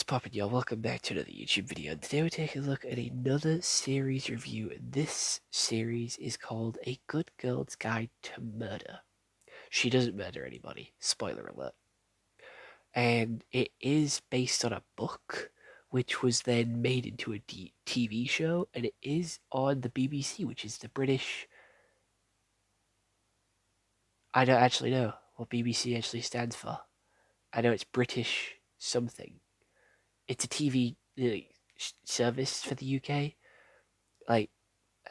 poppin', y'all? Welcome back to another YouTube video. Today we're taking a look at another series review. This series is called A Good Girl's Guide to Murder. She doesn't murder anybody, spoiler alert. And it is based on a book, which was then made into a TV show, and it is on the BBC, which is the British... I don't actually know what BBC actually stands for. I know it's British something. It's a TV service for the UK, like,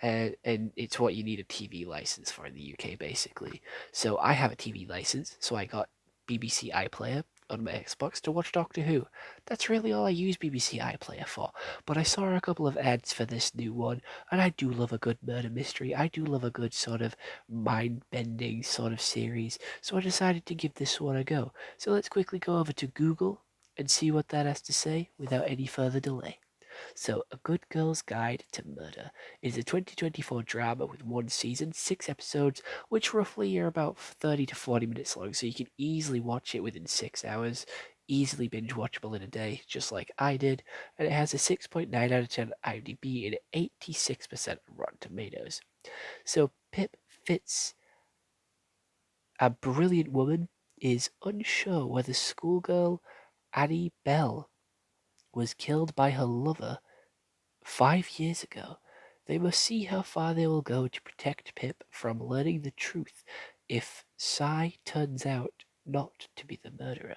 and it's what you need a TV license for in the UK, basically. So I have a TV license, so I got BBC iPlayer on my Xbox to watch Doctor Who. That's really all I use BBC iPlayer for. But I saw a couple of ads for this new one, and I do love a good murder mystery. I do love a good sort of mind-bending sort of series, so I decided to give this one a go. So let's quickly go over to Google and see what that has to say without any further delay. So, A Good Girl's Guide to Murder is a 2024 drama with one season, 6 episodes, which roughly are about 30 to 40 minutes long, so you can easily watch it within 6 hours, easily binge watchable in a day, just like I did, and it has a 6.9 out of 10 IMDb and 86% on Rotten Tomatoes. So, Pip Fitz, a brilliant woman, is unsure whether schoolgirl Annie Bell was killed by her lover 5 years ago. They must see how far they will go to protect Pip from learning the truth if Cy turns out not to be the murderer.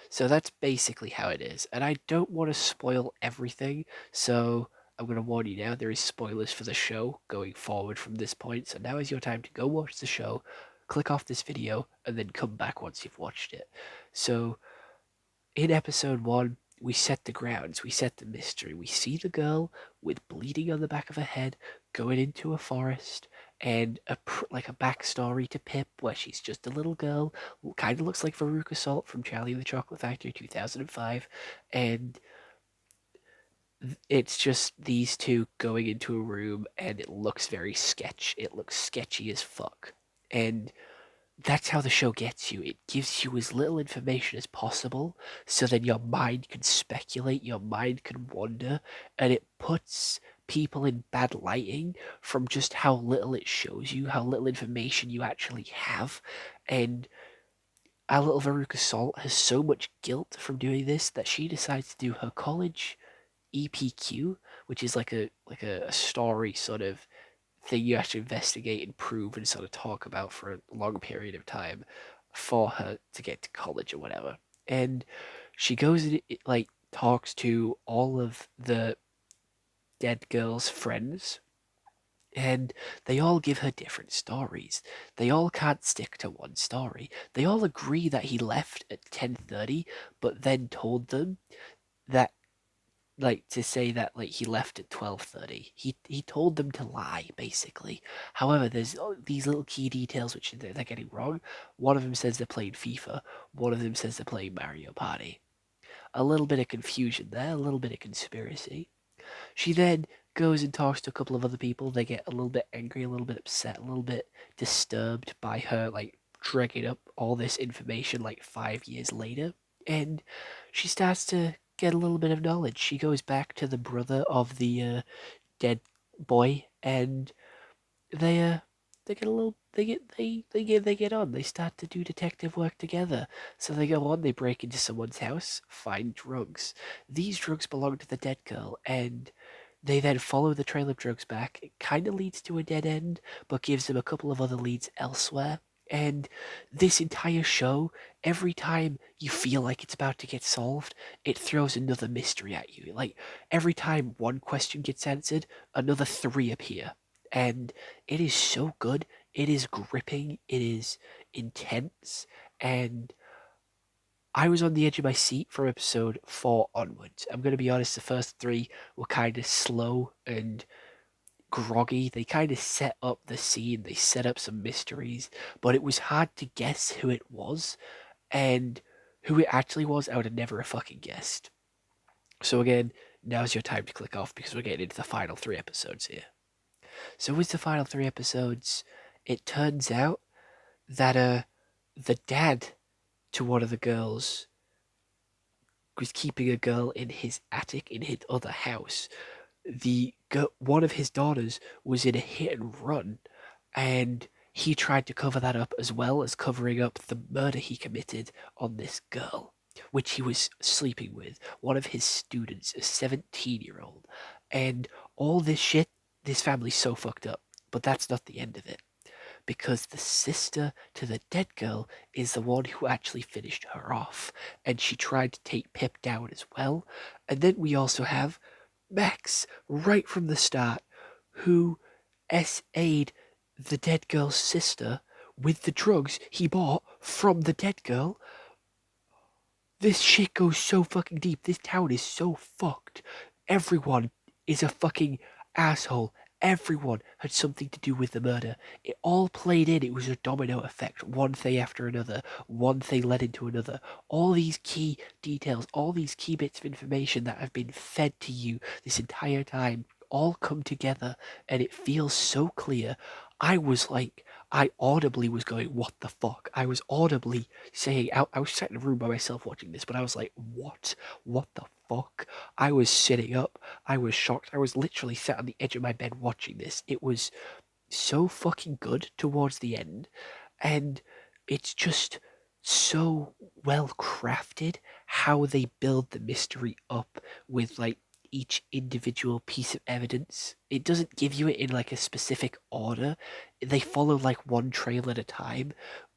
So that's basically how it is. And I don't want to spoil everything, so I'm going to warn you now, there is spoilers for the show going forward from this point. So now is your time to go watch the show, click off this video, and then come back once you've watched it. So in episode 1, we set the grounds, we set the mystery. We see the girl with bleeding on the back of her head going into a forest, and a backstory to Pip where she's just a little girl, kind of looks like Veruca Salt from Charlie and the Chocolate Factory 2005, and it's just these two going into a room, and it looks very it looks sketchy as fuck. And that's how the show gets you. It gives you as little information as possible, so then your mind can speculate, your mind can wander, and it puts people in bad lighting from just how little it shows you, how little information you actually have. And our little Veruca Salt has so much guilt from doing this that she decides to do her college EPQ, which is like a story sort of thing you have to investigate and prove and sort of talk about for a long period of time for her to get to college or whatever. And she goes and talks to all of the dead girl's friends, and they all give her different stories. They all can't stick to one story. They all agree that he left at 10:30, but then told them that to say that he left at 12:30. He told them to lie, basically. However, there's these little key details which they're getting wrong. One of them says they're playing FIFA. One of them says they're playing Mario Party. A little bit of confusion there, a little bit of conspiracy. She then goes and talks to a couple of other people. They get a little bit angry, a little bit upset, a little bit disturbed by her dragging up all this information 5 years later. And she starts to get a little bit of knowledge. She goes back to the brother of the dead boy, and they get a little they get on. They start to do detective work together. So they go on. They break into someone's house, find drugs. These drugs belong to the dead girl, and they then follow the trail of drugs back. It kind of leads to a dead end, but gives them a couple of other leads elsewhere. And this entire show, every time you feel like it's about to get solved, it throws another mystery at you. Every time one question gets answered, another three appear. And it is so good. It is gripping. It is intense. And I was on the edge of my seat from episode 4 onwards. I'm going to be honest, the first 3 were kind of slow and groggy. They kind of set up the scene, they set up some mysteries, but it was hard to guess who it was, and who it actually was, I would have never have fucking guessed. So again, now's your time to click off because we're getting into the final 3 episodes here. So with the final 3 episodes, it turns out that the dad to one of the girls was keeping a girl in his attic in his other house. One of his daughters was in a hit and run, and he tried to cover that up as well as covering up the murder he committed on this girl, which he was sleeping with, one of his students, a 17-year-old. And all this shit, this family's so fucked up. But that's not the end of it, because the sister to the dead girl is the one who actually finished her off, and she tried to take Pip down as well. And then we also have Max, right from the start, who SA'd the dead girl's sister with the drugs he bought from the dead girl. This shit goes so fucking deep. This town is so fucked. Everyone is a fucking asshole. Everyone had something to do with the murder. It all played in. It was a domino effect. One thing after another. One thing led into another. All these key details, all these key bits of information that have been fed to you this entire time all come together, and it feels so clear. I audibly was going, what the fuck? I was audibly saying, I was sat in a room by myself watching this, but I was like, what? What the fuck? I was sitting up. I was shocked. I was literally sat on the edge of my bed watching this. It was so fucking good towards the end, and it's just so well crafted how they build the mystery up with like each individual piece of evidence. It doesn't give you it in like a specific order. They follow like one trail at a time,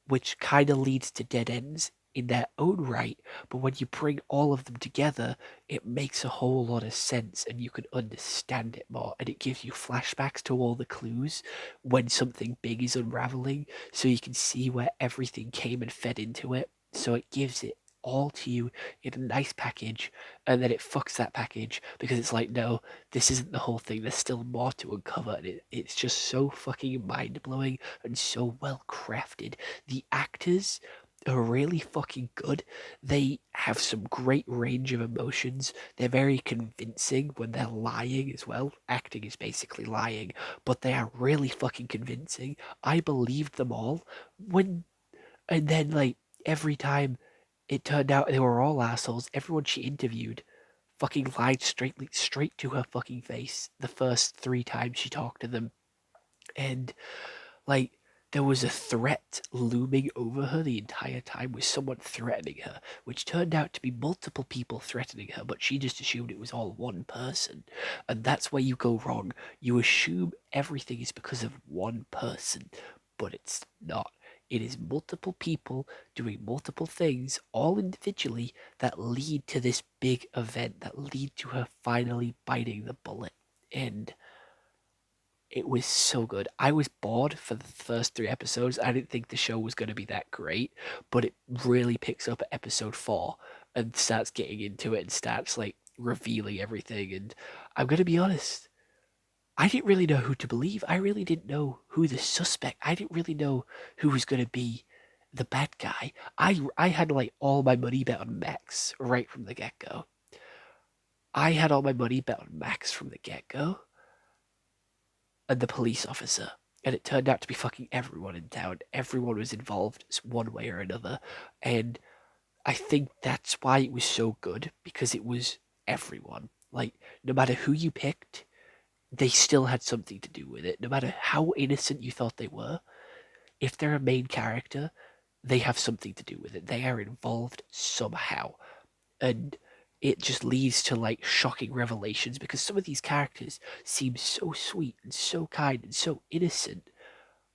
which kind of leads to dead ends in their own right. But when you bring all of them together, it makes a whole lot of sense and you can understand it more. And it gives you flashbacks to all the clues when something big is unraveling, so you can see where everything came and fed into it. So it gives it all to you in a nice package, and then it fucks that package because it's like, no, this isn't the whole thing. There's still more to uncover, and it's just so fucking mind blowing and so well crafted. The actors are really fucking good. They have some great range of emotions. They're very convincing when they're lying as well. Acting is basically lying, but they are really fucking convincing. I believed them all when, and then like every time it turned out they were all assholes. Everyone she interviewed fucking lied straight to her fucking face the first 3 times she talked to them. And like there was a threat looming over her the entire time, with someone threatening her, which turned out to be multiple people threatening her, but she just assumed it was all one person. And that's where you go wrong. You assume everything is because of one person, but it's not. It is multiple people doing multiple things, all individually, that lead to this big event, that lead to her finally biting the bullet. And it was so good. I was bored for the first 3 episodes. I didn't think the show was going to be that great, but it really picks up at episode 4 and starts getting into it and starts like revealing everything. And I'm going to be honest, I didn't really know who to believe. I really didn't know who the suspect. I didn't really know who was going to be the bad guy. I had like all my money bet on Max right from the get go. I had all my money bet on Max from the get go, and the police officer. And it turned out to be fucking everyone in town. Everyone was involved one way or another. And I think that's why it was so good, because it was everyone. Like, no matter who you picked, they still had something to do with it. No matter how innocent you thought they were, if they're a main character, they have something to do with it. They are involved somehow. And it just leads to like shocking revelations, because some of these characters seem so sweet and so kind and so innocent.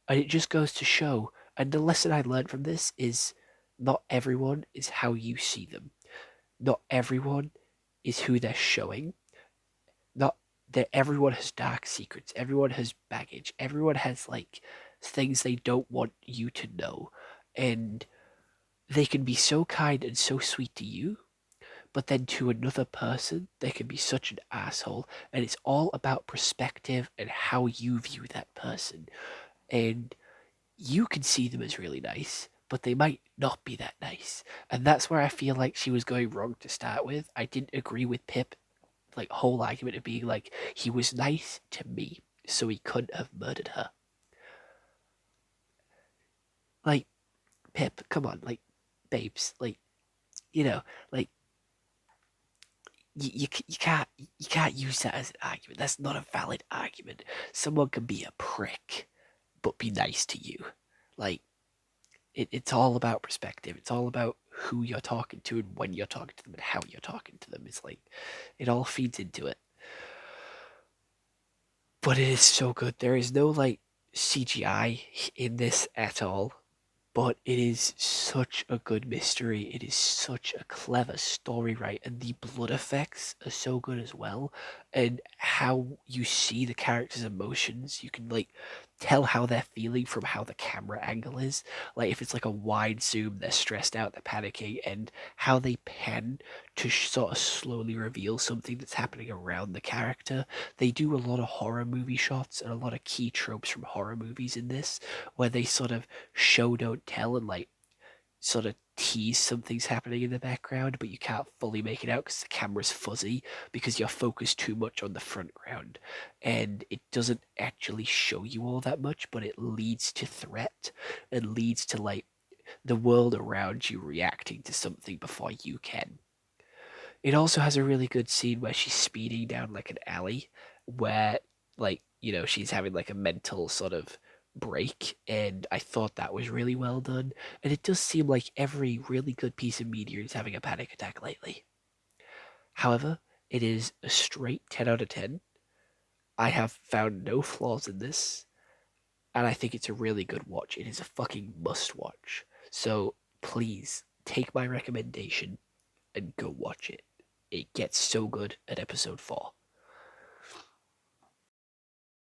And it just goes to show, and the lesson I learned from this is, not everyone is how you see them. Not everyone is who they're showing. Not that everyone has dark secrets. Everyone has baggage. Everyone has like things they don't want you to know. And they can be so kind and so sweet to you, but then to another person, they can be such an asshole. And it's all about perspective and how you view that person. And you can see them as really nice, but they might not be that nice. And that's where I feel like she was going wrong to start with. I didn't agree with Pip, like, whole argument of being like, he was nice to me, so he couldn't have murdered her. Like, Pip, come on, like, babes, like, you know, like, you can't use that as an argument. That's not a valid argument. Someone can be a prick, but be nice to you. Like it's all about perspective. It's all about who you're talking to and when you're talking to them and how you're talking to them. It's like it all feeds into it. But it is so good. There is no like CGI in this at all. But it is such a good mystery. It is such a clever story, right? And the blood effects are so good as well. And how you see the characters' emotions, you can like tell how they're feeling from how the camera angle is. Like if it's like a wide zoom, they're stressed out, they're panicking, and how they pan to sort of slowly reveal something that's happening around the character. They do a lot of horror movie shots and a lot of key tropes from horror movies in this, where they sort of show don't tell and like sort of tease something's happening in the background, but you can't fully make it out because the camera's fuzzy because you're focused too much on the front ground, and it doesn't actually show you all that much, but it leads to threat and leads to like the world around you reacting to something before you can. It also has a really good scene where she's speeding down like an alley where like, she's having like a mental sort of break, and I thought that was really well done. And it does seem like every really good piece of media is having a panic attack lately. However, it is a straight 10 out of 10. I have found no flaws in this, and I think it's a really good watch. It is a fucking must watch. So please take my recommendation and go watch it. It gets so good at episode 4.